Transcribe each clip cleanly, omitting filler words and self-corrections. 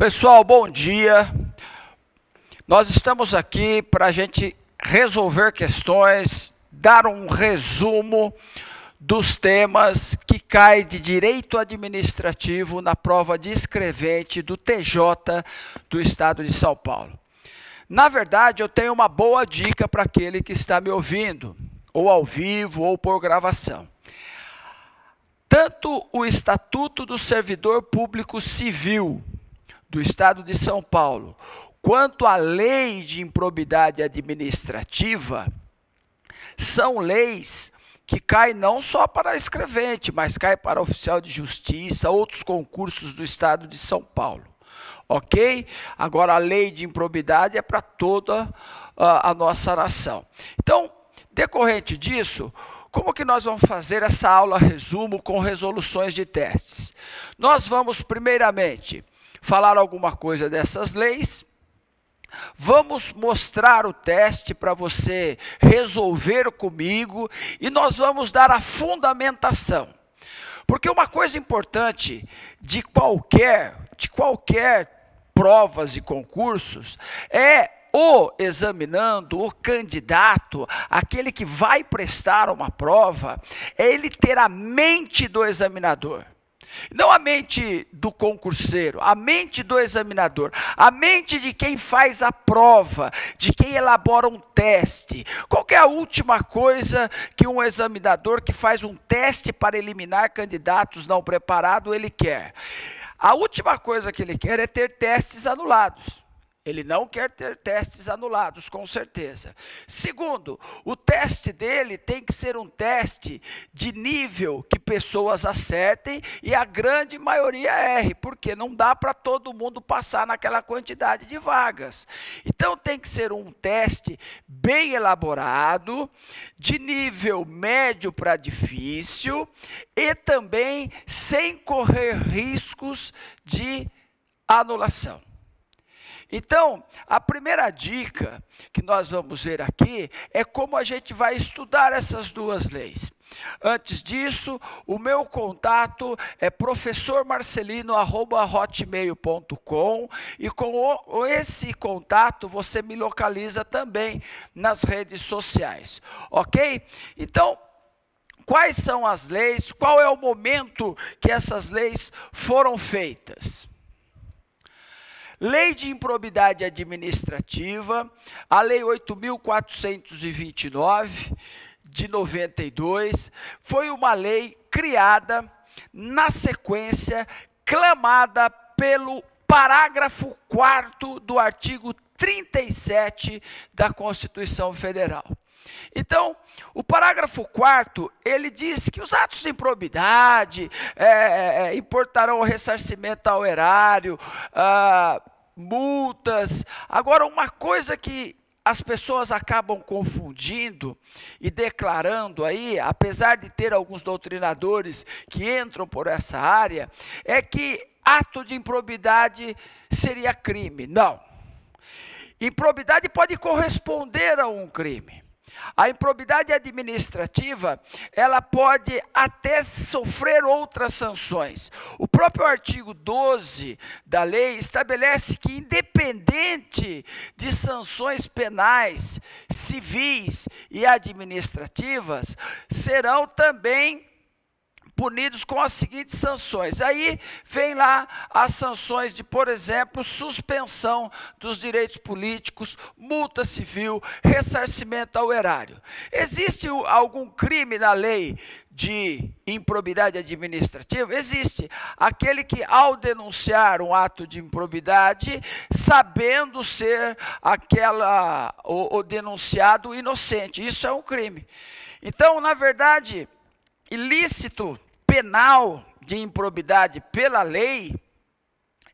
Pessoal, bom dia. Nós estamos aqui para a gente resolver questões, dar um resumo dos temas que caem de direito administrativo na prova de escrevente do TJ do Estado de São Paulo. Na verdade, eu tenho uma boa dica para aquele que está me ouvindo, ou ao vivo, ou por gravação. Tanto o Estatuto do Servidor Público Civil do Estado de São Paulo, quanto a Lei de Improbidade Administrativa, são leis que caem não só para escrevente, mas caem para oficial de justiça, outros concursos do Estado de São Paulo. Ok? Agora, a Lei de Improbidade é para toda a nossa nação. Então, decorrente disso, como que nós vamos fazer essa aula resumo com resoluções de testes? Nós vamos, primeiramente, falar alguma coisa dessas leis, vamos mostrar o teste para você resolver comigo e nós vamos dar a fundamentação. Porque uma coisa importante de qualquer provas e concursos é o examinando, o candidato, aquele que vai prestar uma prova, é ele ter a mente do examinador. Não a mente do concurseiro, a mente do examinador, a mente de quem faz a prova, de quem elabora um teste. Qual que é a última coisa que um examinador que faz um teste para eliminar candidatos não preparados, ele quer? A última coisa que ele quer é ter testes anulados. Ele não quer ter testes anulados, com certeza. Segundo, o teste dele tem que ser um teste de nível que pessoas acertem e a grande maioria erre, porque não dá para todo mundo passar naquela quantidade de vagas. Então tem que ser um teste bem elaborado, de nível médio para difícil e também sem correr riscos de anulação. Então, a primeira dica que nós vamos ver aqui é como a gente vai estudar essas duas leis. Antes disso, o meu contato é professormarcelino@hotmail.com e com esse contato você me localiza também nas redes sociais, ok? Então, quais são as leis? Qual é o momento que essas leis foram feitas? Lei de Improbidade Administrativa, a Lei 8.429, de 92, foi uma lei criada na sequência, clamada pelo parágrafo 4º do artigo 37 da Constituição Federal. Então, o parágrafo 4º, ele diz que os atos de improbidade importarão o ressarcimento ao erário, multas. Agora, uma coisa que as pessoas acabam confundindo e declarando aí, apesar de ter alguns doutrinadores que entram por essa área, é que ato de improbidade seria crime. Não. Improbidade pode corresponder a um crime. A improbidade administrativa, ela pode até sofrer outras sanções. O próprio artigo 12 da lei estabelece que, independente de sanções penais, civis e administrativas, serão também punidos com as seguintes sanções. Aí vem lá as sanções de, por exemplo, suspensão dos direitos políticos, multa civil, ressarcimento ao erário. Existe algum crime na lei de improbidade administrativa? Existe. Aquele que, ao denunciar um ato de improbidade, sabendo ser o denunciado inocente. Isso é um crime. Então, na verdade, ilícito penal de improbidade pela lei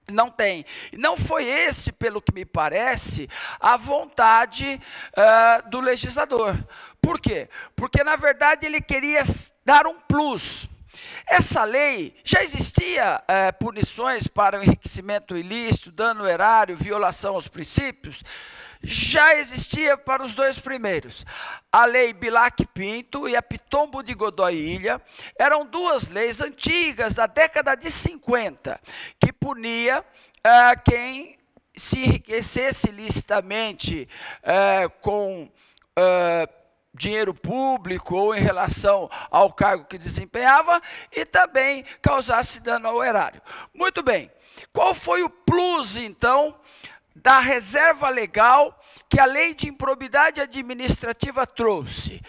não tem. Não foi esse, pelo que me parece, a vontade do legislador. Por quê? Porque, na verdade, ele queria dar um plus. Essa lei, já existia punições para o enriquecimento ilícito, dano erário, violação aos princípios? já existia para os dois primeiros. A lei Bilac-Pinto e a Pitombo de Godoy Ilha eram duas leis antigas da década de 50, que punia quem se enriquecesse ilicitamente com dinheiro público ou em relação ao cargo que desempenhava e também causasse dano ao erário. Muito bem, qual foi o plus, então, da reserva legal que a lei de improbidade administrativa trouxe?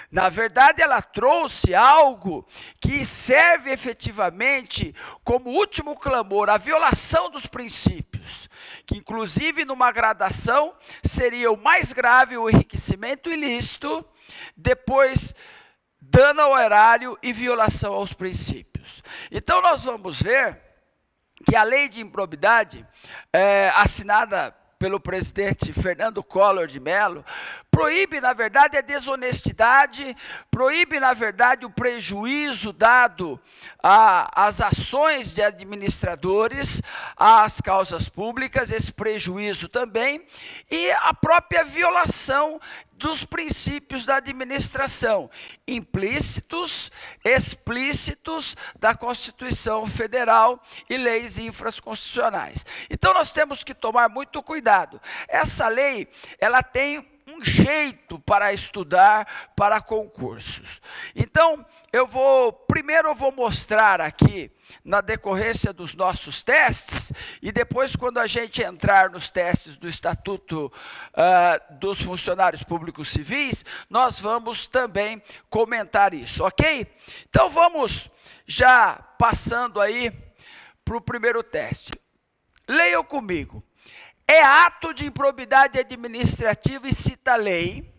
Na verdade, ela trouxe algo que serve efetivamente como último clamor, a violação dos princípios, que inclusive numa gradação seria o mais grave o enriquecimento ilícito, depois dano ao erário e violação aos princípios. Então nós vamos ver que a lei de improbidade, assinada pelo presidente Fernando Collor de Mello, proíbe, na verdade, a desonestidade, proíbe, na verdade, o prejuízo dado às ações de administradores, às causas públicas, esse prejuízo também, e a própria violação dos princípios da administração, implícitos, explícitos da Constituição Federal e leis infraconstitucionais. Então nós temos que tomar muito cuidado. Essa lei, ela tem um jeito para estudar para concursos. Então, primeiro eu vou mostrar aqui, na decorrência dos nossos testes, e depois quando a gente entrar nos testes do Estatuto dos Funcionários Públicos Civis, nós vamos também comentar isso, ok? Então vamos já passando aí para o primeiro teste. Leiam comigo. É ato de improbidade administrativa e cita a lei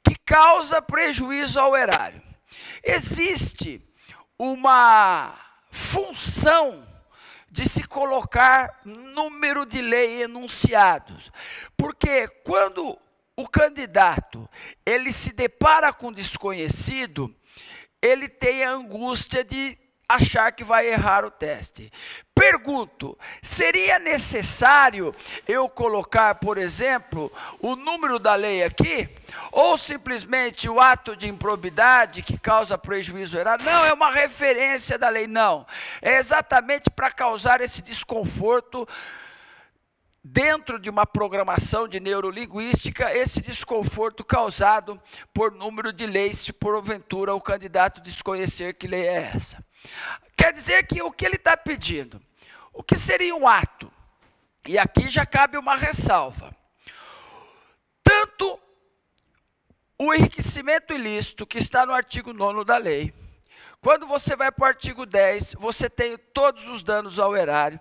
que causa prejuízo ao erário. Existe uma função de se colocar número de lei enunciados, porque quando o candidato ele se depara com desconhecido, ele tem a angústia de achar que vai errar o teste. Pergunto, seria necessário eu colocar, por exemplo, o número da lei aqui? Ou simplesmente o ato de improbidade que causa prejuízo erário? Não, é uma referência da lei, não. É exatamente para causar esse desconforto dentro de uma programação de neurolinguística, esse desconforto causado por número de leis, se porventura o candidato desconhecer que lei é essa. Quer dizer que o que ele está pedindo? O que seria um ato? E aqui já cabe uma ressalva. Tanto o enriquecimento ilícito, que está no artigo 9º da lei, quando você vai para o artigo 10, você tem todos os danos ao erário,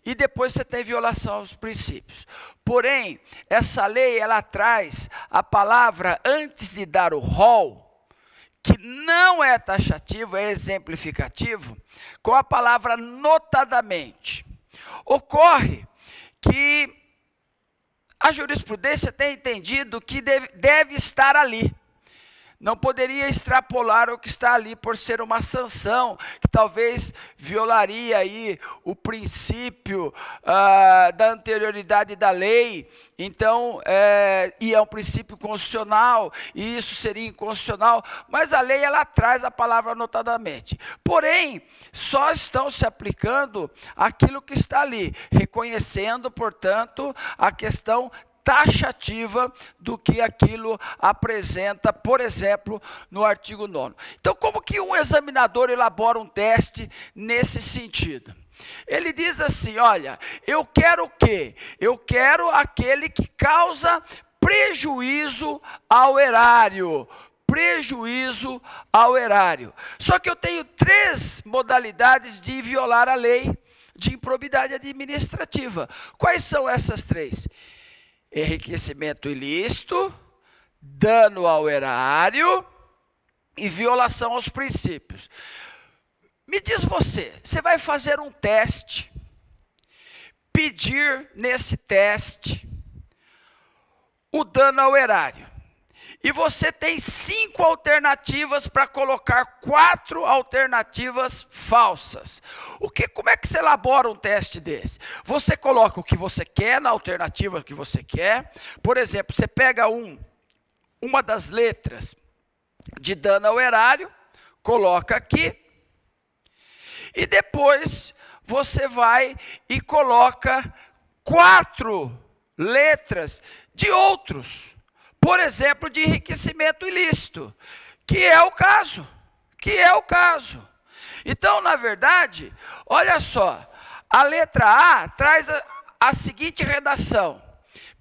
e depois você tem violação aos princípios. Porém, essa lei, ela traz a palavra, antes de dar o rol, que não é taxativo, é exemplificativo, com a palavra notadamente. Ocorre que a jurisprudência tem entendido que deve estar ali. Não poderia extrapolar o que está ali por ser uma sanção, que talvez violaria aí o princípio da anterioridade da lei, então, e é um princípio constitucional, e isso seria inconstitucional, mas a lei, ela traz a palavra notadamente. Porém, só estão se aplicando aquilo que está ali, reconhecendo, portanto, a questão taxativa do que aquilo apresenta, por exemplo, no artigo 9º. Então, como que um examinador elabora um teste nesse sentido? Ele diz assim, olha, eu quero o quê? Eu quero aquele que causa prejuízo ao erário. Prejuízo ao erário. Só que eu tenho 3 modalidades de violar a lei de improbidade administrativa. Quais são essas 3? Enriquecimento ilícito, dano ao erário e violação aos princípios. Me diz você vai fazer um teste, pedir nesse teste o dano ao erário. e você tem 5 alternativas para colocar 4 alternativas falsas. Como é que você elabora um teste desse? Você coloca o que você quer na alternativa que você quer. Por exemplo, você pega uma das letras de dano ao erário, coloca aqui, e depois você vai e coloca 4 letras de outros. Por exemplo, de enriquecimento ilícito, que é o caso. Então, na verdade, olha só, a letra A traz a seguinte redação: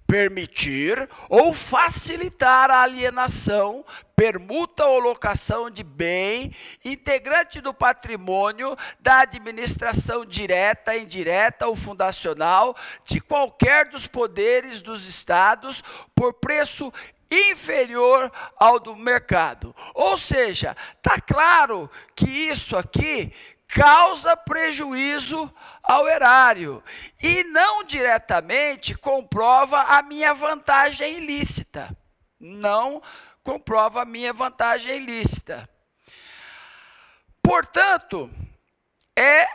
permitir ou facilitar a alienação, permuta ou locação de bem, integrante do patrimônio, da administração direta, indireta ou fundacional, de qualquer dos poderes dos estados, por preço inferior ao do mercado. Ou seja, está claro que isso aqui causa prejuízo ao erário e não diretamente comprova a minha vantagem ilícita. Não comprova a minha vantagem ilícita. Portanto, é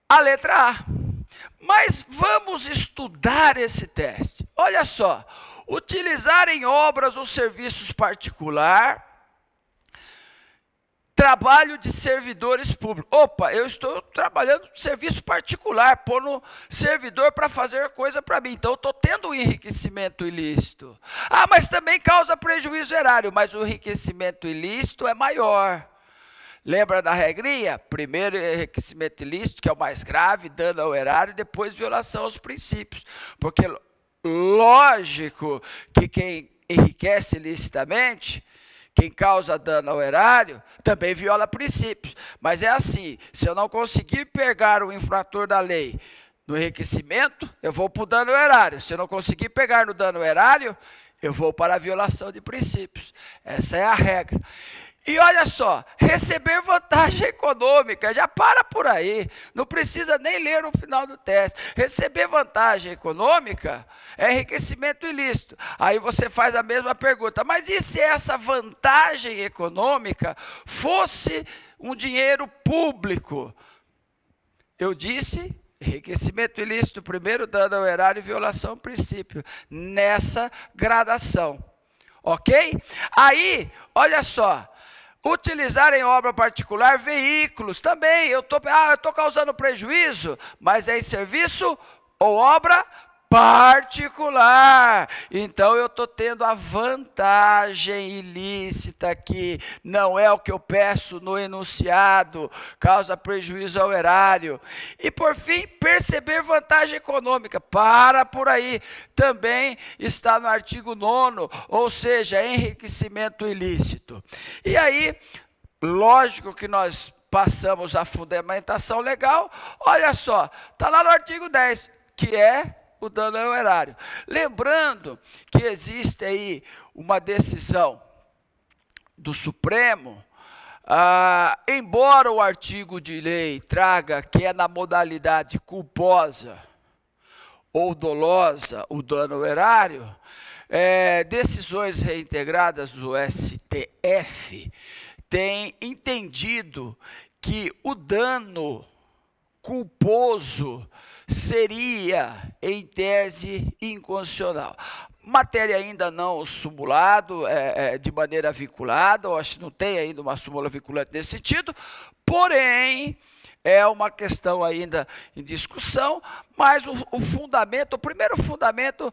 a letra A. Mas vamos estudar esse teste. Olha só, utilizar em obras ou serviços particular, trabalho de servidores públicos. Opa, eu estou trabalhando em serviço particular, pondo servidor para fazer coisa para mim. Então, eu estou tendo um enriquecimento ilícito. Ah, mas também causa prejuízo erário, mas o enriquecimento ilícito é maior. Lembra da regrinha? Primeiro enriquecimento ilícito, que é o mais grave, dano ao erário, e depois violação aos princípios. Porque, lógico, que quem enriquece ilicitamente, quem causa dano ao erário, também viola princípios. Mas é assim, se eu não conseguir pegar o infrator da lei no enriquecimento, eu vou para o dano ao erário. Se eu não conseguir pegar no dano ao erário, eu vou para a violação de princípios. Essa é a regra. E olha só, receber vantagem econômica, já para por aí, não precisa nem ler o final do teste. Receber vantagem econômica é enriquecimento ilícito. Aí você faz a mesma pergunta, mas e se essa vantagem econômica fosse um dinheiro público? Eu disse enriquecimento ilícito, primeiro dano ao erário e violação ao princípio, nessa gradação, ok? Aí, olha só, utilizar em obra particular veículos, também, eu estou causando prejuízo, mas é em serviço ou obra particular. Então, eu estou tendo a vantagem ilícita aqui, não é o que eu peço no enunciado, causa prejuízo ao erário. E, por fim, perceber vantagem econômica, para por aí, também está no artigo 9º, ou seja, enriquecimento ilícito. E aí, lógico que nós passamos a fundamentação legal, olha só, está lá no artigo 10, que é o dano ao erário. Lembrando que existe aí uma decisão do Supremo, embora o artigo de lei traga que é na modalidade culposa ou dolosa o dano ao erário, decisões reintegradas do STF têm entendido que o dano culposo seria, em tese, inconstitucional. Matéria ainda não sumulado, de maneira vinculada, eu acho que não tem ainda uma súmula vinculante nesse sentido, porém, é uma questão ainda em discussão, mas o fundamento, o primeiro fundamento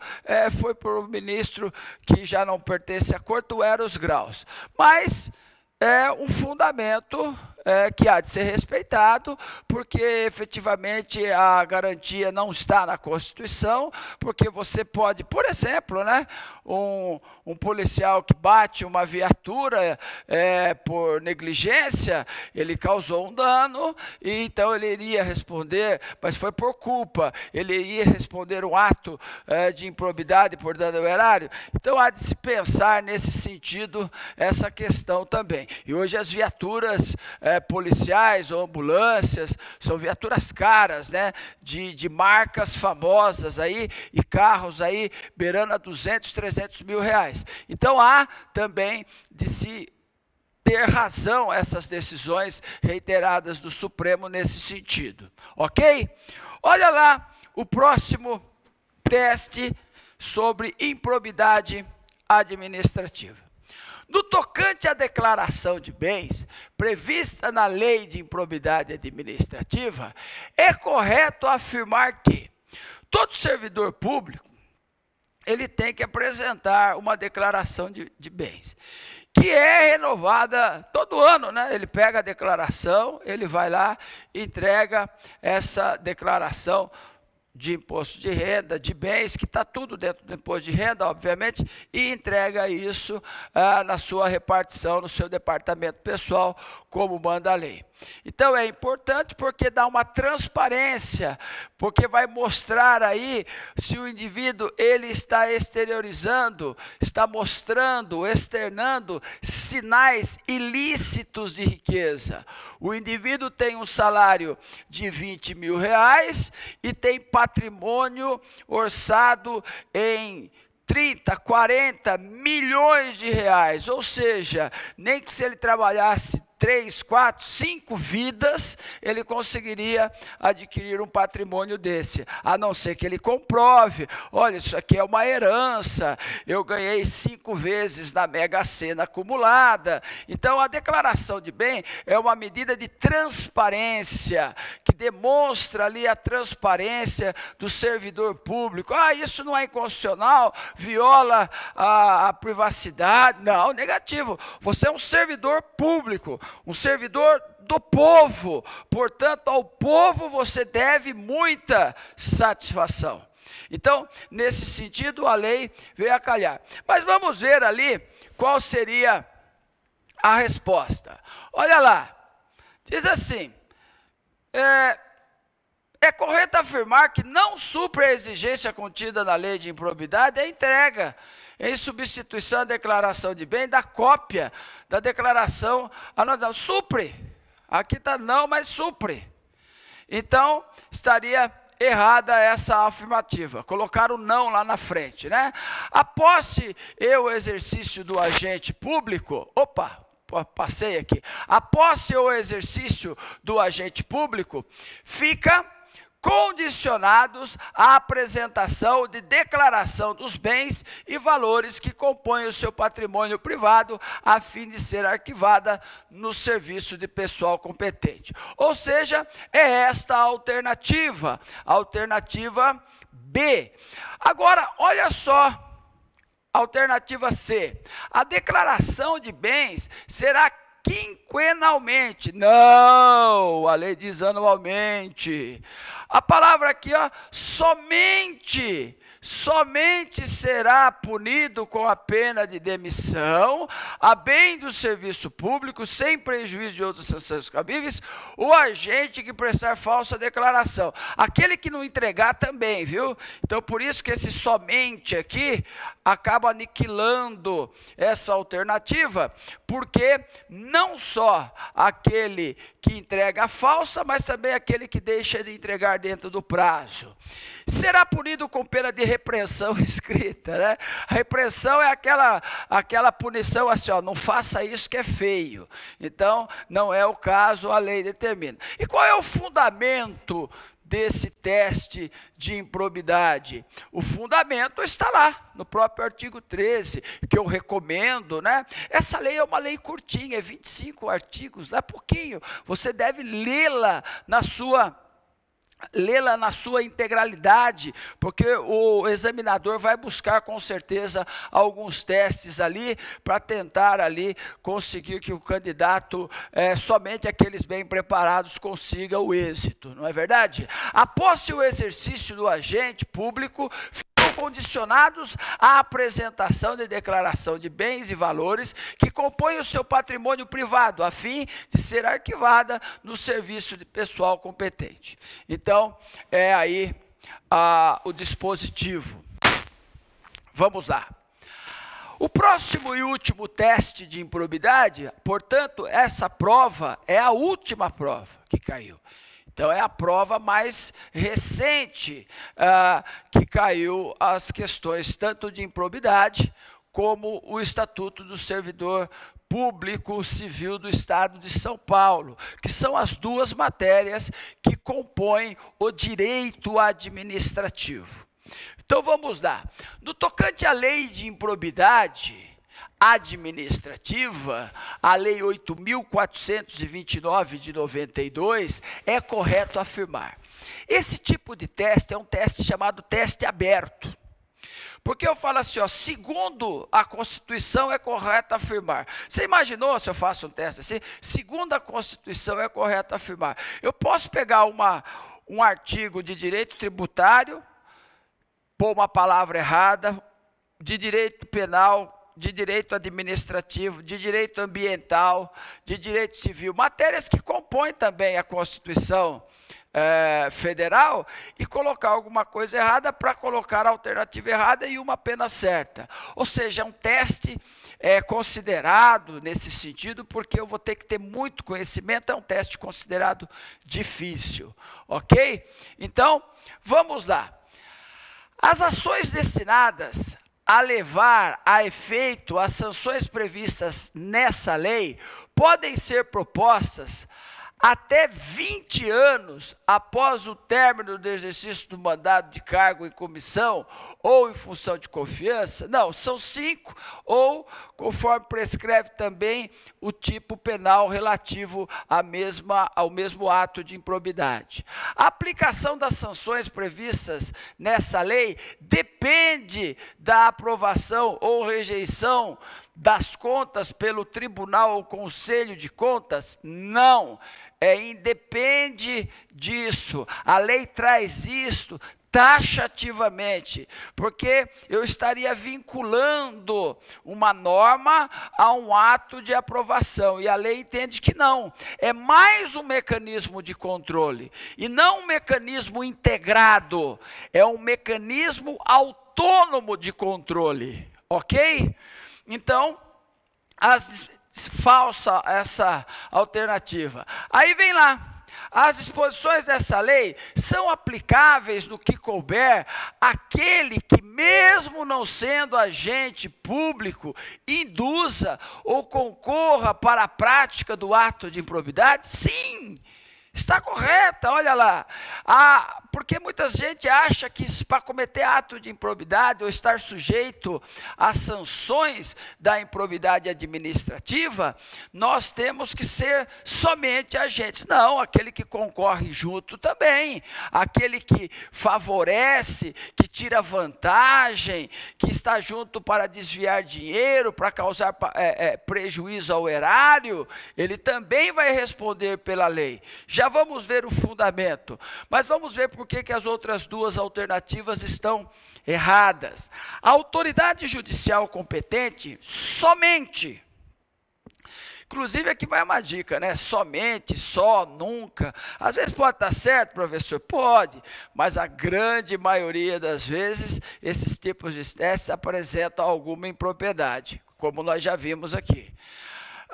foi para o ministro que já não pertence à corte, o Eros Graus. Mas é um fundamento que há de ser respeitado, porque efetivamente a garantia não está na Constituição, porque você pode, por exemplo, né, um policial que bate uma viatura por negligência, ele causou um dano, e então ele iria responder, mas foi por culpa, ele iria responder um ato de improbidade por dano ao erário. Então há de se pensar nesse sentido essa questão também. E hoje as viaturas policiais ou ambulâncias, são viaturas caras, né, de marcas famosas aí, e carros aí beirando a 200, 300 mil reais. Então há também de se ter razão essas decisões reiteradas do Supremo nesse sentido, ok? Olha lá o próximo teste sobre improbidade administrativa. No tocante à declaração de bens, prevista na lei de improbidade administrativa, é correto afirmar que todo servidor público, ele tem que apresentar uma declaração de bens, que é renovada todo ano, né? Ele pega a declaração, ele vai lá, entrega essa declaração de imposto de renda, de bens, que está tudo dentro do imposto de renda, obviamente, e entrega isso na sua repartição, no seu departamento pessoal, como manda a lei. Então é importante porque dá uma transparência, porque vai mostrar aí se o indivíduo ele está exteriorizando, está mostrando, externando sinais ilícitos de riqueza. O indivíduo tem um salário de 20 mil reais e tem patrimônio orçado em 30, 40 milhões de reais, ou seja, nem que se ele trabalhasse 3, 4, 5 vidas, ele conseguiria adquirir um patrimônio desse, a não ser que ele comprove, olha, isso aqui é uma herança, eu ganhei 5 vezes na Mega Sena acumulada. Então a declaração de bem é uma medida de transparência, que demonstra ali a transparência do servidor público. Ah, isso não é inconstitucional, viola a privacidade. Não, negativo, você é um servidor público, um servidor do povo, portanto, ao povo você deve muita satisfação. Então, nesse sentido, a lei veio a calhar. Mas vamos ver ali qual seria a resposta. Olha lá, diz assim, é correto afirmar que não supre a exigência contida na lei de improbidade a entrega, em substituição à declaração de bem, da cópia da declaração anônima. Supre, aqui está não, mas supre. Então, estaria errada essa afirmativa, colocar o não lá na frente, né? A posse e o exercício do agente público, passei aqui, a posse ou exercício do agente público fica condicionados à apresentação de declaração dos bens e valores que compõem o seu patrimônio privado, a fim de ser arquivada no serviço de pessoal competente. Ou seja, é esta a alternativa B. Agora, olha só, alternativa C. A declaração de bens será quinquenalmente. Não, a lei diz anualmente. A palavra aqui, ó, somente será punido com a pena de demissão, a bem do serviço público, sem prejuízo de outras sanções cabíveis, o agente que prestar falsa declaração. Aquele que não entregar também, viu? Então, por isso que esse somente aqui acaba aniquilando essa alternativa, porque não só aquele que entrega a falsa, mas também aquele que deixa de entregar dentro do prazo. Será punido com pena de repreensão escrita, né? A repreensão é aquela punição assim, ó, não faça isso que é feio. Então, não é o caso, a lei determina. E qual é o fundamento desse teste de improbidade? O fundamento está lá, no próprio artigo 13, que eu recomendo, né? Essa lei é uma lei curtinha, é 25 artigos, é pouquinho. Você deve lê-la na sua integralidade, porque o examinador vai buscar com certeza alguns testes ali, para tentar ali conseguir que o candidato, somente aqueles bem preparados, consiga o êxito, não é verdade? Após o exercício do agente público, condicionados à apresentação de declaração de bens e valores que compõem o seu patrimônio privado, a fim de ser arquivada no serviço de pessoal competente. Então, é aí o dispositivo. Vamos lá. O próximo e último teste de improbidade, portanto, essa prova é a última prova que caiu. Então, é a prova mais recente que caiu as questões tanto de improbidade como o Estatuto do Servidor Público Civil do Estado de São Paulo, que são as duas matérias que compõem o direito administrativo. Então, vamos lá. No tocante à lei de improbidade administrativa, a Lei 8.429 de 92, é correto afirmar. Esse tipo de teste é um teste chamado teste aberto. Porque eu falo assim, ó, segundo a Constituição é correto afirmar. Você imaginou se eu faço um teste assim? Segundo a Constituição é correto afirmar. Eu posso pegar um artigo de direito tributário, pôr uma palavra errada, de direito penal, de direito administrativo, de direito ambiental, de direito civil, matérias que compõem também a Constituição Federal, e colocar alguma coisa errada para colocar a alternativa errada e uma pena certa. Ou seja, é um teste considerado nesse sentido, porque eu vou ter que ter muito conhecimento, é um teste considerado difícil, ok? Então, vamos lá. As ações destinadas a levar a efeito as sanções previstas nessa lei podem ser propostas até 20 anos após o término do exercício do mandado de cargo em comissão ou em função de confiança? Não, são 5, ou conforme prescreve também o tipo penal relativo ao mesmo ato de improbidade. A aplicação das sanções previstas nessa lei depende da aprovação ou rejeição das contas pelo Tribunal ou Conselho de Contas? Não, independe disso. A lei traz isto taxativamente, porque eu estaria vinculando uma norma a um ato de aprovação, e a lei entende que não, é mais um mecanismo de controle, e não um mecanismo integrado, é um mecanismo autônomo de controle, ok? Então, falsa essa alternativa. Aí vem lá. As disposições dessa lei são aplicáveis no que couber àquele que, mesmo não sendo agente público, induza ou concorra para a prática do ato de improbidade? Sim, está correta, olha lá. Porque muita gente acha que para cometer ato de improbidade ou estar sujeito às sanções da improbidade administrativa, nós temos que ser somente agentes. Não, aquele que concorre junto também, aquele que favorece, que tira vantagem, que está junto para desviar dinheiro, para causar prejuízo ao erário, ele também vai responder pela lei. Já vamos ver o fundamento, mas vamos ver por que as outras duas alternativas estão erradas. A autoridade judicial competente somente, inclusive aqui vai uma dica, né? Somente, só, nunca. Às vezes pode estar certo, professor? Pode, mas a grande maioria das vezes esses tipos de testes apresentam alguma impropriedade, como nós já vimos aqui.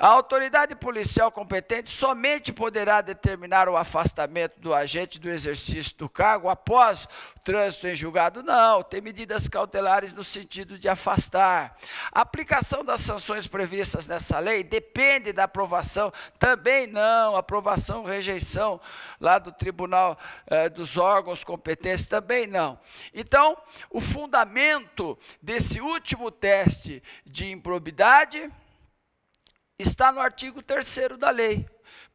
A autoridade policial competente somente poderá determinar o afastamento do agente do exercício do cargo após o trânsito em julgado? Não, tem medidas cautelares no sentido de afastar. A aplicação das sanções previstas nessa lei depende da aprovação? Também não, aprovação, rejeição lá do tribunal dos órgãos competentes? Também não. Então, o fundamento desse último teste de improbidade está no artigo 3º da lei.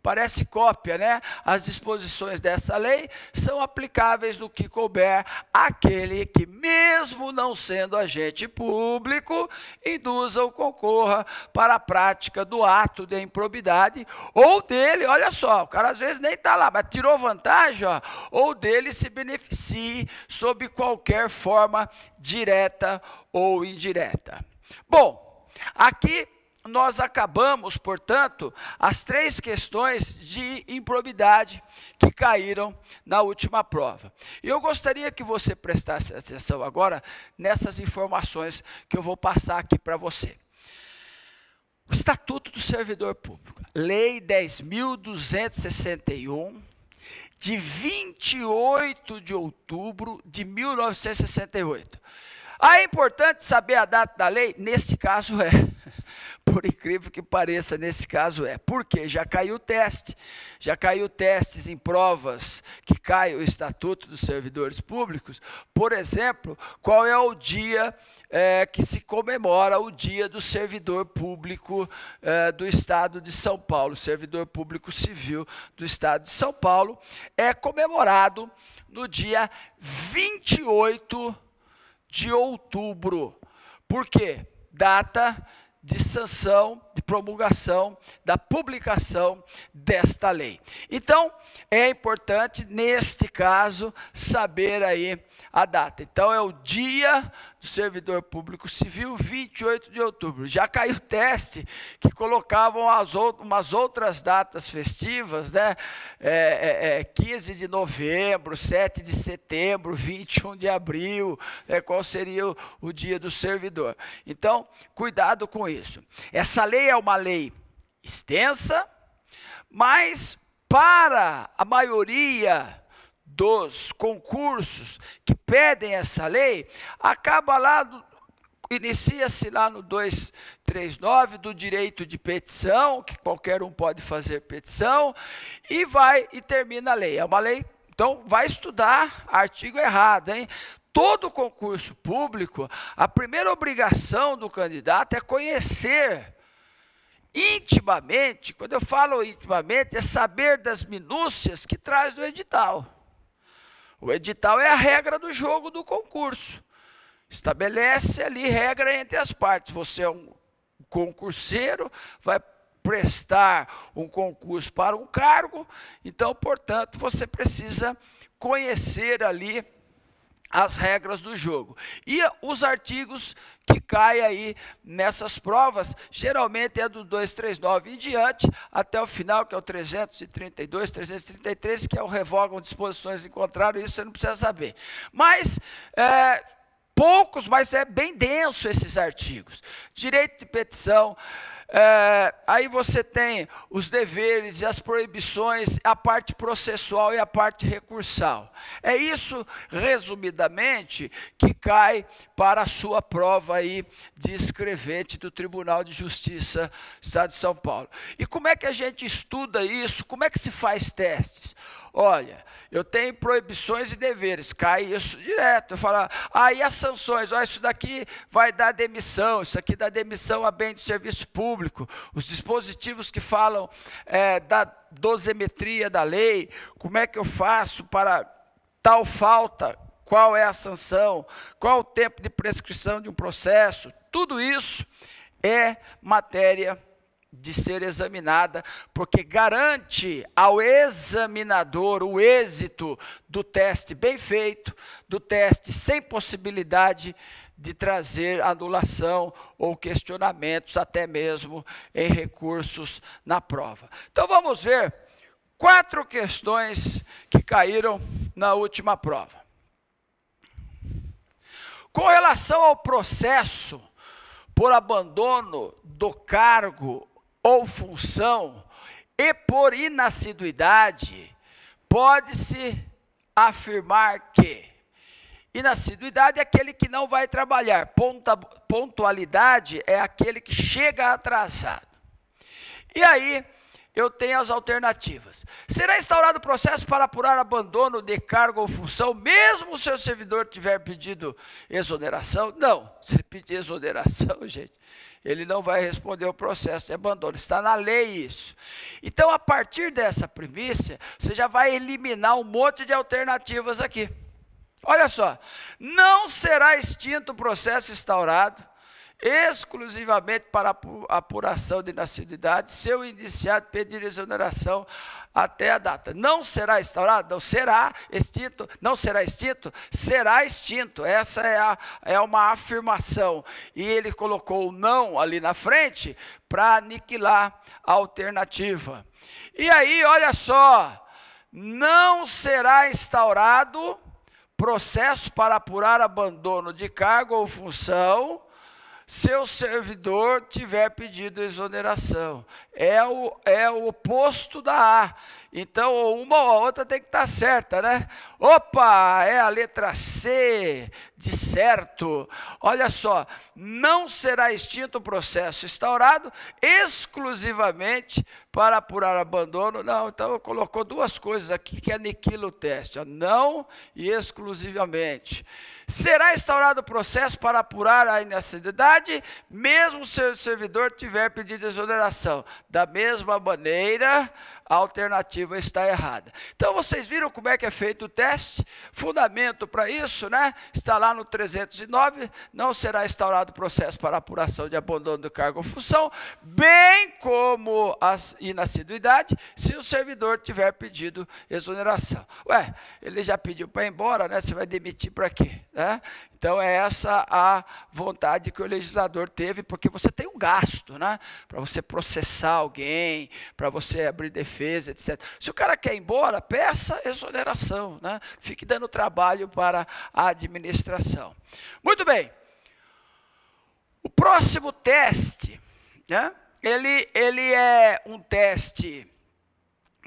Parece cópia, né? As disposições dessa lei são aplicáveis no que couber àquele que, mesmo não sendo agente público, induza ou concorra para a prática do ato de improbidade, ou dele, olha só, o cara às vezes nem está lá, mas tirou vantagem, ó, ou dele se beneficie sob qualquer forma direta ou indireta. Bom, aqui nós acabamos, portanto, as 3 questões de improbidade que caíram na última prova. E eu gostaria que você prestasse atenção agora nessas informações que eu vou passar aqui para você. O Estatuto do Servidor Público, Lei 10.261, de 28 de outubro de 1968. É importante saber a data da lei? Nesse caso é. Por incrível que pareça, nesse caso é. Por quê? Já caiu o teste. Já caiu testes em provas que cai o Estatuto dos Servidores Públicos. Por exemplo, qual é o dia que se comemora o Dia do Servidor Público do Estado de São Paulo? Servidor Público Civil do Estado de São Paulo é comemorado no dia 28 de outubro. Por quê? Data de sanção, de promulgação, da publicação desta lei. Então, é importante, neste caso, saber aí a data. Então, é o Dia do Servidor Público Civil, 28 de outubro. Já caiu o teste que colocavam umas outras datas festivas, né? 15 de novembro, 7 de setembro, 21 de abril, qual seria o Dia do Servidor. Então, cuidado com isso. Essa lei é uma lei extensa, mas para a maioria dos concursos que pedem essa lei, acaba lá, inicia-se lá no 239 do direito de petição, que qualquer um pode fazer petição, e termina a lei. É uma lei, então vai estudar artigo errado, hein? Todo concurso público, a primeira obrigação do candidato é conhecer intimamente. Quando eu falo intimamente, é saber das minúcias que traz no edital. O edital é a regra do jogo do concurso. Estabelece ali regra entre as partes. Você é um concurseiro, vai prestar um concurso para um cargo, então, portanto, você precisa conhecer ali as regras do jogo. E os artigos que caem aí nessas provas, geralmente é do 239 em diante, até o final, que é o 332, 333, que é o revogam disposições em contrário, isso você não precisa saber. Mas, poucos, mas é bem denso esses artigos. Direito de petição, aí você tem os deveres e as proibições, a parte processual e a parte recursal. É isso, resumidamente, que cai para a sua prova aí de escrevente do Tribunal de Justiça do Estado de São Paulo. E como é que a gente estuda isso? Como é que se faz testes? Olha, eu tenho proibições e deveres, cai isso direto. Eu falo, aí as sanções, isso daqui vai dar demissão, isso aqui dá demissão a bem de serviço público. Os dispositivos que falam da dosimetria da lei, como é que eu faço para tal falta, qual é a sanção, qual o tempo de prescrição de um processo, tudo isso é matéria de ser examinada, porque garante ao examinador o êxito do teste bem feito, do teste sem possibilidade de trazer anulação ou questionamentos, até mesmo em recursos na prova. Então vamos ver 4 questões que caíram na última prova. Com relação ao processo por abandono do cargo ou função e por inassiduidade, pode-se afirmar que inassiduidade é aquele que não vai trabalhar, pontualidade é aquele que chega atrasado. E aí, eu tenho as alternativas. Será instaurado processo para apurar abandono de cargo ou função, mesmo se o servidor tiver pedido exoneração? Não, se ele pedir exoneração, gente, ele não vai responder o processo de abandono, está na lei isso. Então, a partir dessa premissa, você já vai eliminar um monte de alternativas aqui. Olha só, não será extinto o processo instaurado exclusivamente para apuração de inassiduidade, se o indiciado pedir exoneração até a data. Não será instaurado? Não será extinto. Não será extinto? Será extinto. Essa é uma afirmação. E ele colocou o não ali na frente para aniquilar a alternativa. E aí, olha só, não será instaurado processo para apurar abandono de cargo ou função se o servidor tiver pedido exoneração. É o oposto da A. Então, uma ou a outra tem que estar certa, né? Opa, é a letra C, de certo. Olha só, não será extinto o processo instaurado exclusivamente para apurar abandono. Não, então colocou duas coisas aqui que aniquila o teste. Ó, não e exclusivamente. Será instaurado o processo para apurar a inassiduidade, mesmo se o servidor tiver pedido exoneração. Da mesma maneira, a alternativa está errada. Então, vocês viram como é que é feito o teste? Fundamento para isso, né? Está lá no 309, não será instaurado processo para apuração de abandono do cargo ou função, bem como a inassiduidade, se o servidor tiver pedido exoneração. Ué, ele já pediu para ir embora, né? Você vai demitir para quê? Né? Então, é essa a vontade que o legislador teve, porque você tem um gasto, né? Para você processar alguém, para você abrir defesa, etc. Se o cara quer ir embora, peça exoneração, né? Fique dando trabalho para a administração. Muito bem. O próximo teste, né? Ele é um teste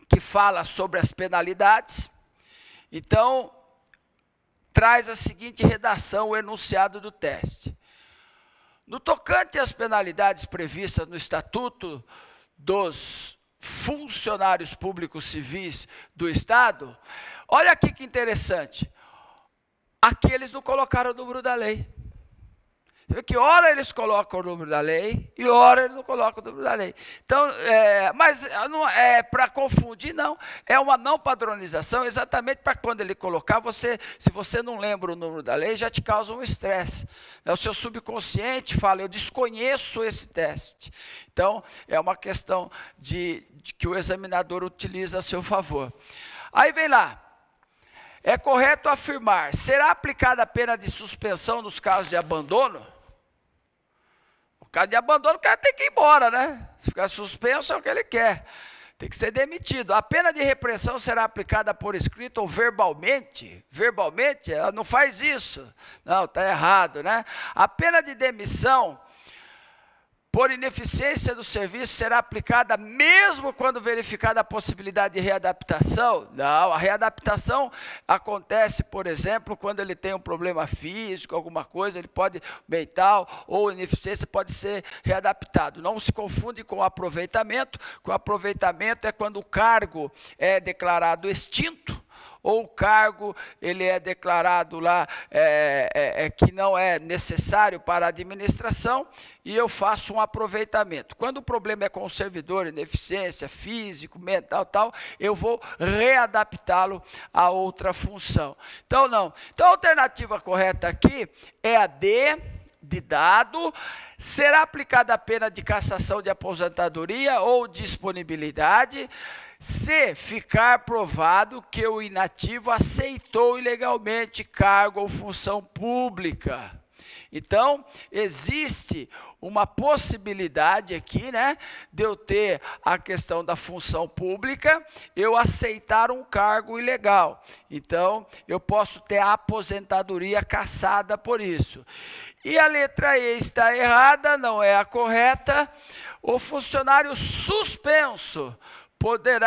que fala sobre as penalidades. Então, traz a seguinte redação, o enunciado do teste. No tocante às penalidades previstas no Estatuto dos Funcionários Públicos Civis do Estado, olha aqui que interessante. Aqui eles não colocaram o número da lei. Que hora eles colocam o número da lei e hora eles não colocam o número da lei. Então, mas não é para confundir, não. É uma não padronização, exatamente para quando ele colocar, se você não lembra o número da lei, já te causa um estresse. O seu subconsciente fala, eu desconheço esse teste. Então, é uma questão de que o examinador utiliza a seu favor. Aí vem lá. É correto afirmar, será aplicada a pena de suspensão nos casos de abandono? No caso de abandono, o cara tem que ir embora, né? Se ficar suspenso, é o que ele quer. Tem que ser demitido. A pena de repreensão será aplicada por escrito ou verbalmente? Verbalmente? Ela não faz isso. Não, está errado, né? A pena de demissão por ineficiência do serviço será aplicada mesmo quando verificada a possibilidade de readaptação? Não, a readaptação acontece, por exemplo, quando ele tem um problema físico, alguma coisa, ele pode, mental ou ineficiência, pode ser readaptado. Não se confunde com aproveitamento. Com aproveitamento é quando o cargo é declarado extinto, ou o cargo ele é declarado lá que não é necessário para a administração e eu faço um aproveitamento. Quando o problema é com o servidor, ineficiência, físico, mental, tal, eu vou readaptá-lo a outra função. Então, não. Então, a alternativa correta aqui é a D, de dado. Será aplicada a pena de cassação de aposentadoria ou disponibilidade se ficar provado que o inativo aceitou ilegalmente cargo ou função pública. Então, existe uma possibilidade aqui, né, de eu ter a questão da função pública, eu aceitar um cargo ilegal. Então, eu posso ter a aposentadoria cassada por isso. E a letra E está errada, não é a correta. O funcionário suspenso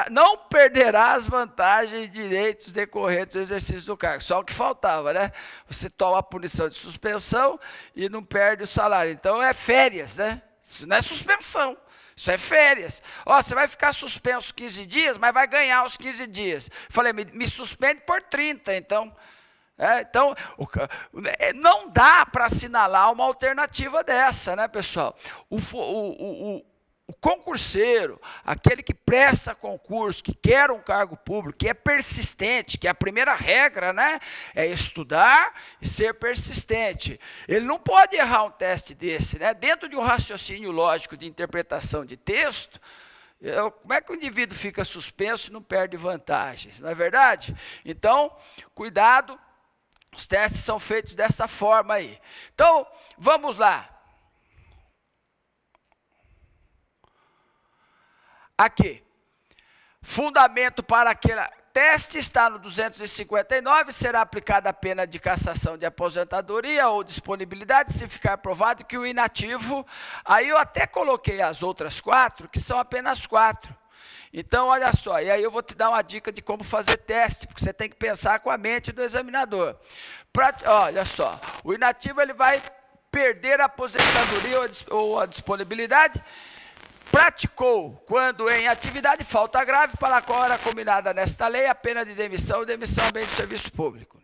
não perderá as vantagens e direitos decorrentes do exercício do cargo. Só o que faltava, né? Você toma a punição de suspensão e não perde o salário. Então, é férias, né? Isso não é suspensão, isso é férias. Ó, você vai ficar suspenso 15 dias, mas vai ganhar os 15 dias. Falei, me suspende por 30, então. Então, não dá para assinalar uma alternativa dessa, né, pessoal? O O concurseiro, aquele que presta concurso, que quer um cargo público, que é persistente, que é a primeira regra, né, é estudar e ser persistente. Ele não pode errar um teste desse, né? Dentro de um raciocínio lógico de interpretação de texto, como é que o indivíduo fica suspenso e não perde vantagens, não é verdade? Então, cuidado, os testes são feitos dessa forma aí. Então, vamos lá. Aqui, fundamento para aquele teste está no 259, será aplicada a pena de cassação de aposentadoria ou disponibilidade, se ficar provado que o inativo, aí eu até coloquei as outras 4, que são apenas 4. Então, olha só, e aí eu vou te dar uma dica de como fazer teste, porque você tem que pensar com a mente do examinador. Olha só, o inativo ele vai perder a aposentadoria ou a disponibilidade, praticou quando em atividade falta grave para a qual era combinada nesta lei a pena de demissão ou demissão ao bem do serviço público.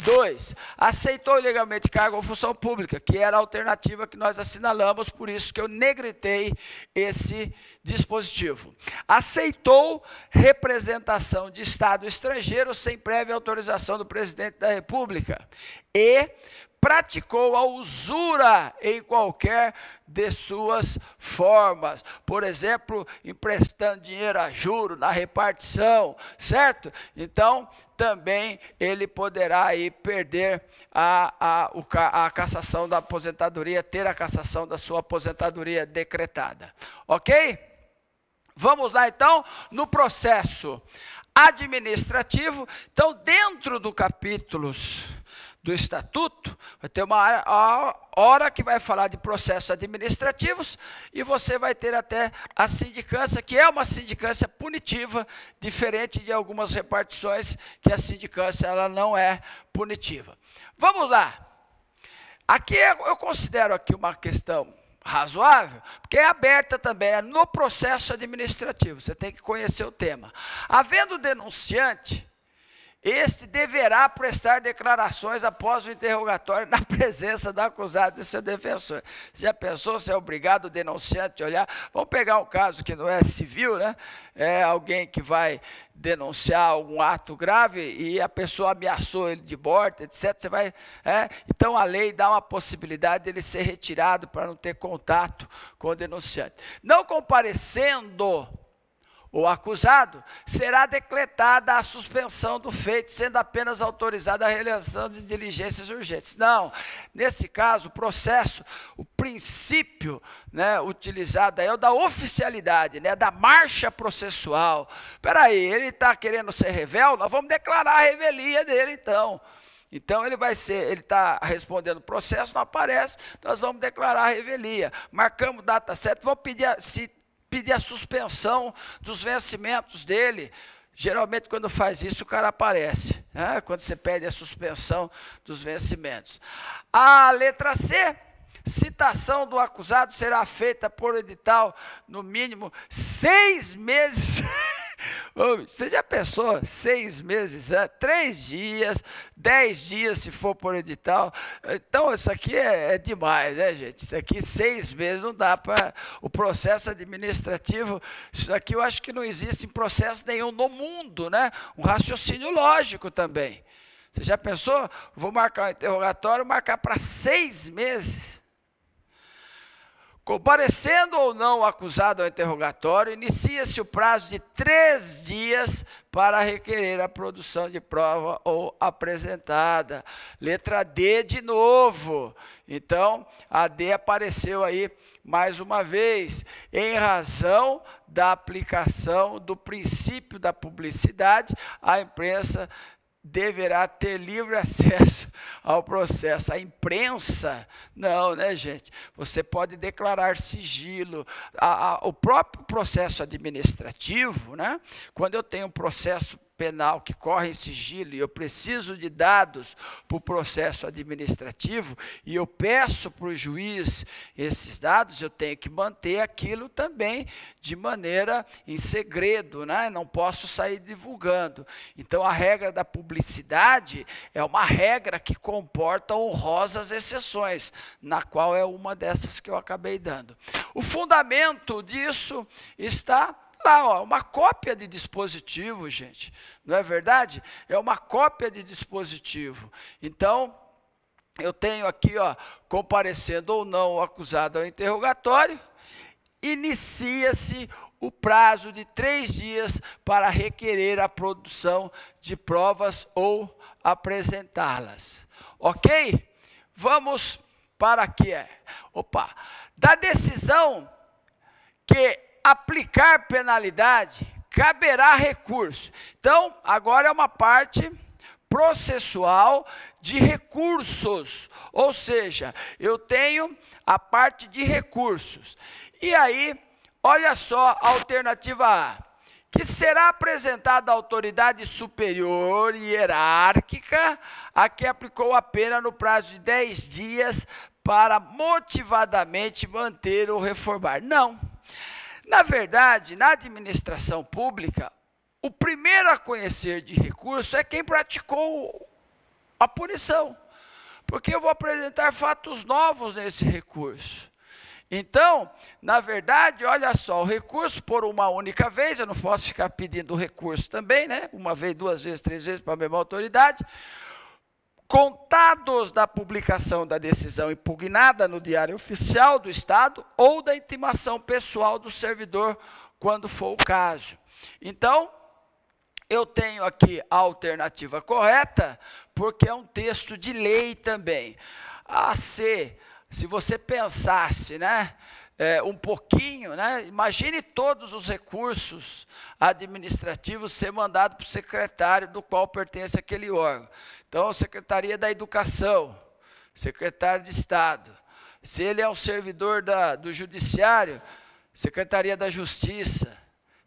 2, aceitou ilegalmente cargo ou função pública, que era a alternativa que nós assinalamos, por isso que eu negritei esse dispositivo. Aceitou representação de Estado estrangeiro sem prévia autorização do presidente da República. E praticou a usura em qualquer de suas formas, por exemplo, emprestando dinheiro a juro na repartição, certo? Então, também ele poderá aí perder a cassação da aposentadoria, ter a cassação da sua aposentadoria decretada, ok? Vamos lá então, no processo administrativo. Então, dentro do capítulos do Estatuto, vai ter uma hora que vai falar de processos administrativos e você vai ter até a sindicância, que é uma sindicância punitiva, diferente de algumas repartições, que a sindicância ela não é punitiva. Vamos lá. Aqui eu considero aqui uma questão razoável, porque é aberta também no processo administrativo, você tem que conhecer o tema. Havendo denunciante, este deverá prestar declarações após o interrogatório na presença do acusado e seu defensor. Você já pensou se é obrigado o denunciante a olhar? Vamos pegar um caso que não é civil, né? É alguém que vai denunciar algum ato grave e a pessoa ameaçou ele de morte, etc. Você vai, então a lei dá uma possibilidade dele ser retirado para não ter contato com o denunciante. Não comparecendo o acusado, será decretada a suspensão do feito, sendo apenas autorizada a realização de diligências urgentes. Não, nesse caso, o processo, o princípio, né, utilizado aí é o da oficialidade, né, da marcha processual. Espera aí, ele está querendo ser revel, nós vamos declarar a revelia dele então. Então ele está respondendo o processo, não aparece, nós vamos declarar a revelia. Marcamos data certa, vamos pedir a suspensão dos vencimentos dele. Geralmente, quando faz isso, o cara aparece, né? Quando você pede a suspensão dos vencimentos. A letra C, citação do acusado será feita por edital, no mínimo 6 meses. Você já pensou? 6 meses, 3 dias, 10 dias se for por edital. Então, isso aqui é demais, né, gente? Isso aqui, 6 meses, não dá para o processo administrativo. Isso aqui eu acho que não existe em processo nenhum no mundo, né? Um raciocínio lógico também. Você já pensou? Vou marcar um interrogatório, marcar para 6 meses. Comparecendo ou não o acusado ao interrogatório, inicia-se o prazo de 3 dias para requerer a produção de prova ou apresentada. Letra D de novo. Então, a D apareceu aí mais uma vez, em razão da aplicação do princípio da publicidade, a imprensa deverá ter livre acesso ao processo. A imprensa, não, né, gente? Você pode declarar sigilo. O próprio processo administrativo, né? Quando eu tenho um processo penal que corre em sigilo e eu preciso de dados para o processo administrativo e eu peço para o juiz esses dados, eu tenho que manter aquilo também de maneira em segredo, né? Não posso sair divulgando. Então a regra da publicidade é uma regra que comporta honrosas exceções, na qual é uma dessas que eu acabei dando. O fundamento disso está lá, ó, uma cópia de dispositivo, gente, não é verdade? É uma cópia de dispositivo. Então, eu tenho aqui, ó, comparecendo ou não o acusado ao interrogatório, inicia-se o prazo de 3 dias para requerer a produção de provas ou apresentá-las. Ok? Vamos para aqui. Da decisão que aplicar penalidade, caberá recurso. Então, agora é uma parte processual de recursos, ou seja, eu tenho a parte de recursos. E aí, olha só a alternativa A, que será apresentada à autoridade superior e hierárquica a que aplicou a pena no prazo de 10 dias para motivadamente manter ou reformar. Não. Na verdade, na administração pública, o primeiro a conhecer de recurso é quem praticou a punição, porque eu vou apresentar fatos novos nesse recurso. Então, na verdade, olha só, o recurso por uma única vez, eu não posso ficar pedindo recurso também, né? Uma vez, 2 vezes, 3 vezes para a mesma autoridade. Contados da publicação da decisão impugnada no Diário Oficial do Estado ou da intimação pessoal do servidor, quando for o caso. Então, eu tenho aqui a alternativa correta, porque é um texto de lei também. A C, se você pensasse, né, um pouquinho, né, imagine todos os recursos administrativos ser mandados para o secretário do qual pertence aquele órgão. Então, Secretaria da Educação, Secretário de Estado. Se ele é um servidor do Judiciário, Secretaria da Justiça.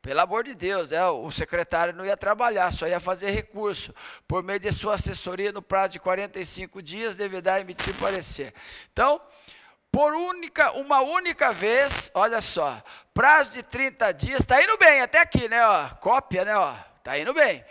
Pelo amor de Deus, né, o secretário não ia trabalhar, só ia fazer recurso. Por meio de sua assessoria, no prazo de 45 dias, deverá emitir parecer. Então, por uma única vez, olha só, prazo de 30 dias, está indo bem até aqui, né, ó, cópia, né, ó, está indo bem.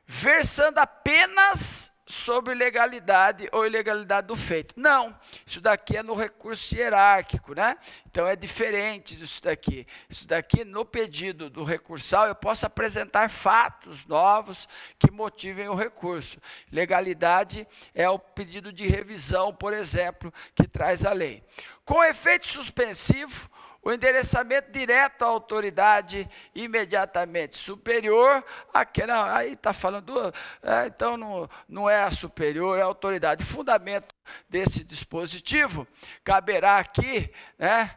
Versando apenas sobre legalidade ou ilegalidade do feito. Não, isso daqui é no recurso hierárquico, né? Então é diferente disso daqui. Isso daqui, no pedido do recursal, eu posso apresentar fatos novos que motivem o recurso. Legalidade é o pedido de revisão, por exemplo, que traz a lei. Com efeito suspensivo, o endereçamento direto à autoridade imediatamente superior, aquela, aí está falando, então não é a superior, é a autoridade. Fundamento desse dispositivo, caberá aqui, né,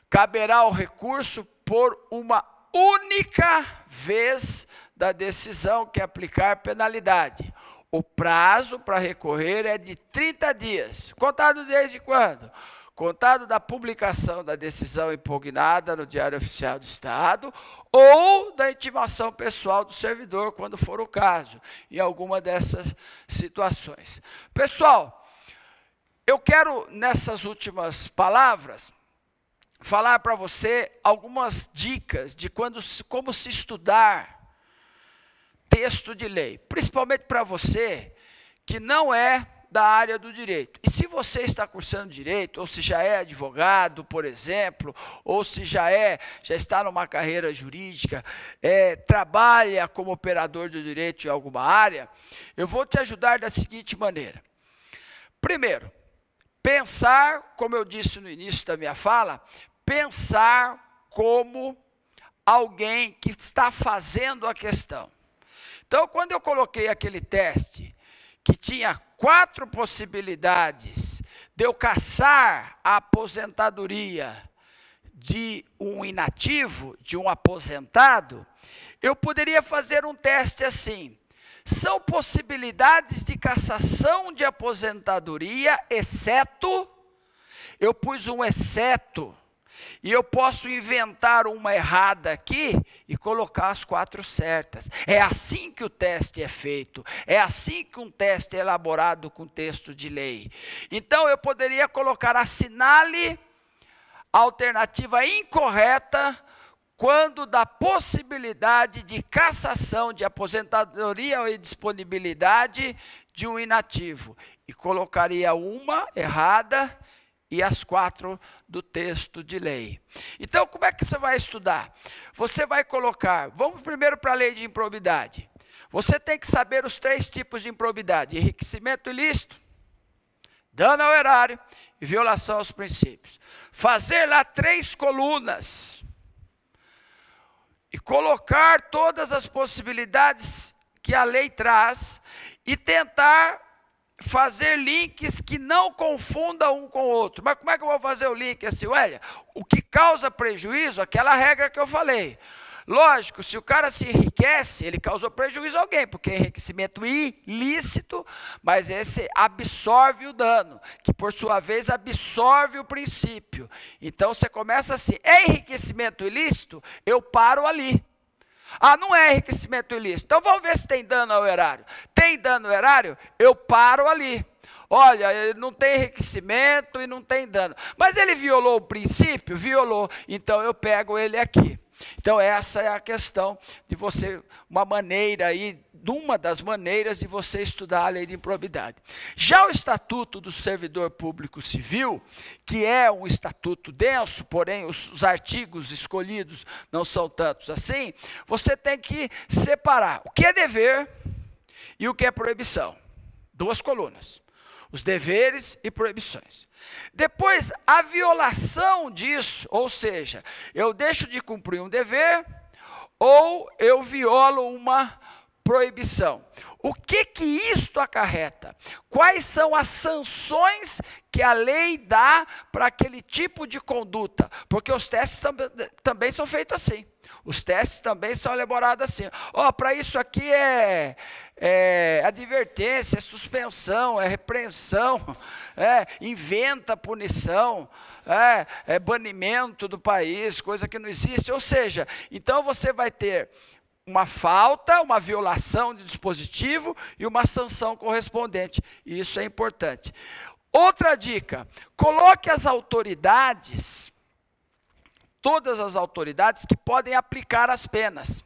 caberá o recurso por uma única vez da decisão que aplicar penalidade. O prazo para recorrer é de 30 dias. Contado desde quando? Contado da publicação da decisão impugnada no Diário Oficial do Estado ou da intimação pessoal do servidor, quando for o caso, em alguma dessas situações. Pessoal, eu quero, nessas últimas palavras, falar para você algumas dicas de como se estudar texto de lei, principalmente para você que não é da área do direito. E se você está cursando direito, ou se já é advogado, por exemplo, ou se já está numa carreira jurídica, trabalha como operador do direito em alguma área, eu vou te ajudar da seguinte maneira. Primeiro, pensar, como eu disse no início da minha fala, pensar como alguém que está fazendo a questão. Então, quando eu coloquei aquele teste, que tinha 4 possibilidades de eu caçar a aposentadoria de um inativo, de um aposentado, eu poderia fazer um teste assim. São possibilidades de cassação de aposentadoria, exceto, eu pus um exceto, E eu posso inventar uma errada aqui e colocar as 4 certas. É assim que o teste é feito. É assim que um teste é elaborado com texto de lei. Então eu poderia colocar assinale a alternativa incorreta quando da possibilidade de cassação de aposentadoria ou disponibilidade de um inativo. E colocaria uma errada e as 4 do texto de lei. Então, como é que você vai estudar? Você vai colocar, vamos primeiro para a lei de improbidade. Você tem que saber os 3 tipos de improbidade: enriquecimento ilícito, dano ao erário e violação aos princípios. Fazer lá 3 colunas e colocar todas as possibilidades que a lei traz e tentar fazer links que não confundam um com o outro. Mas como é que eu vou fazer o link assim? Olha, o que causa prejuízo, aquela regra que eu falei. Lógico, se o cara se enriquece, ele causou prejuízo a alguém, porque é enriquecimento ilícito, mas esse absorve o dano, que por sua vez absorve o princípio. Então você começa assim, é enriquecimento ilícito? Eu paro ali. Ah, não é enriquecimento ilícito. Então vamos ver se tem dano ao erário. Tem dano ao erário? Eu paro ali. Olha, ele não tem enriquecimento e não tem dano. Mas ele violou o princípio? Violou. Então eu pego ele aqui. Então essa é a questão de você, uma das maneiras de você estudar a lei de improbidade. Já o Estatuto do Servidor Público Civil, que é um estatuto denso, porém os artigos escolhidos não são tantos assim, você tem que separar o que é dever e o que é proibição. 2 colunas. Os deveres e proibições. Depois, a violação disso, ou seja, eu deixo de cumprir um dever ou eu violo uma proibição. O que isto acarreta? Quais são as sanções que a lei dá para aquele tipo de conduta? Porque os testes também são feitos assim. Os testes também são elaborados assim. Para isso aqui é advertência, é suspensão, é repreensão, inventa punição, é banimento do país, coisa que não existe. Ou seja, então você vai ter uma falta, uma violação de dispositivo e uma sanção correspondente. E isso é importante. Outra dica, coloque as autoridades, todas as autoridades que podem aplicar as penas.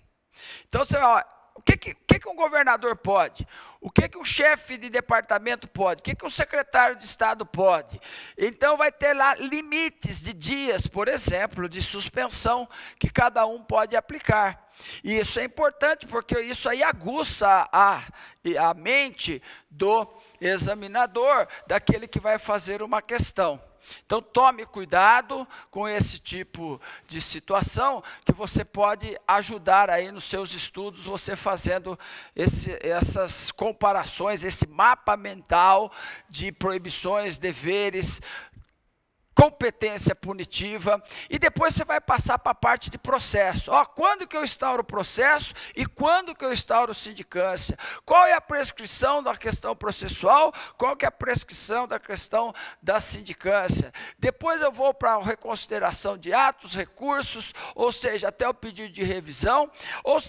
Então, você vai, o que um governador pode? O que um chefe de departamento pode? O que um secretário de Estado pode? Então, vai ter lá limites de dias, por exemplo, de suspensão, que cada um pode aplicar. E isso é importante, porque isso aí aguça a mente do examinador, daquele que vai fazer uma questão. Então, tome cuidado com esse tipo de situação, que você pode ajudar aí nos seus estudos, você fazendo essas comparações, esse mapa mental de proibições, deveres, competência punitiva, e depois você vai passar para a parte de processo. Quando que eu instauro o processo e quando que eu instauro sindicância? Qual é a prescrição da questão processual? Qual que é a prescrição da questão da sindicância? Depois eu vou para a reconsideração de atos, recursos, ou seja, até o pedido de revisão.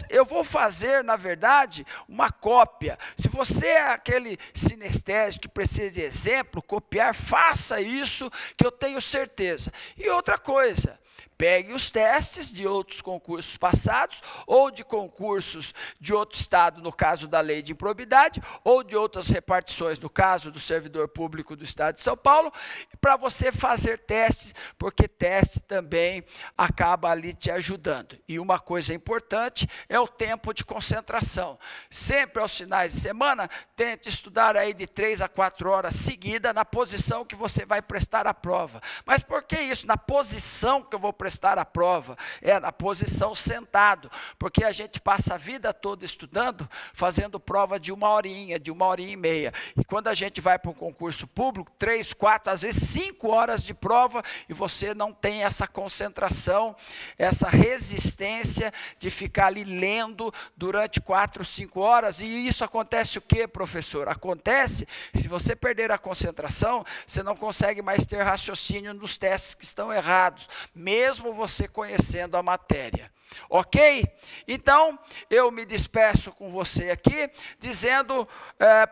Eu vou fazer, na verdade, uma cópia. Se você é aquele sinestésico que precisa de exemplo, copiar, faça isso, que eu tenho certeza. E outra coisa, pegue os testes de outros concursos passados, ou de concursos de outro estado, no caso da lei de improbidade, ou de outras repartições, no caso do servidor público do estado de São Paulo, para você fazer testes, porque teste também acaba ali te ajudando. E uma coisa importante é o tempo de concentração. Sempre aos finais de semana, tente estudar aí de 3 a 4 horas seguidas, na posição que você vai prestar a prova. Mas por que isso? Na posição que eu vou prestar prestar a prova, é na posição sentado, porque a gente passa a vida toda estudando, fazendo prova de 1 horinha, de 1 horinha e meia, e quando a gente vai para um concurso público, 3, 4, às vezes 5 horas de prova, e você não tem essa concentração, essa resistência de ficar ali lendo durante 4, 5 horas, e isso acontece o quê, professor? Acontece, se você perder a concentração, você não consegue mais ter raciocínio nos testes que estão errados, mesmo você conhecendo a matéria. Ok? Então, eu me despeço com você aqui, dizendo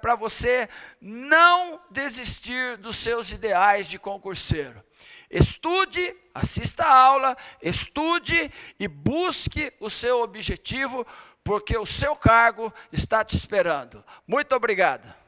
para você não desistir dos seus ideais de concurseiro. Estude, assista a aula, estude e busque o seu objetivo, porque o seu cargo está te esperando. Muito obrigado.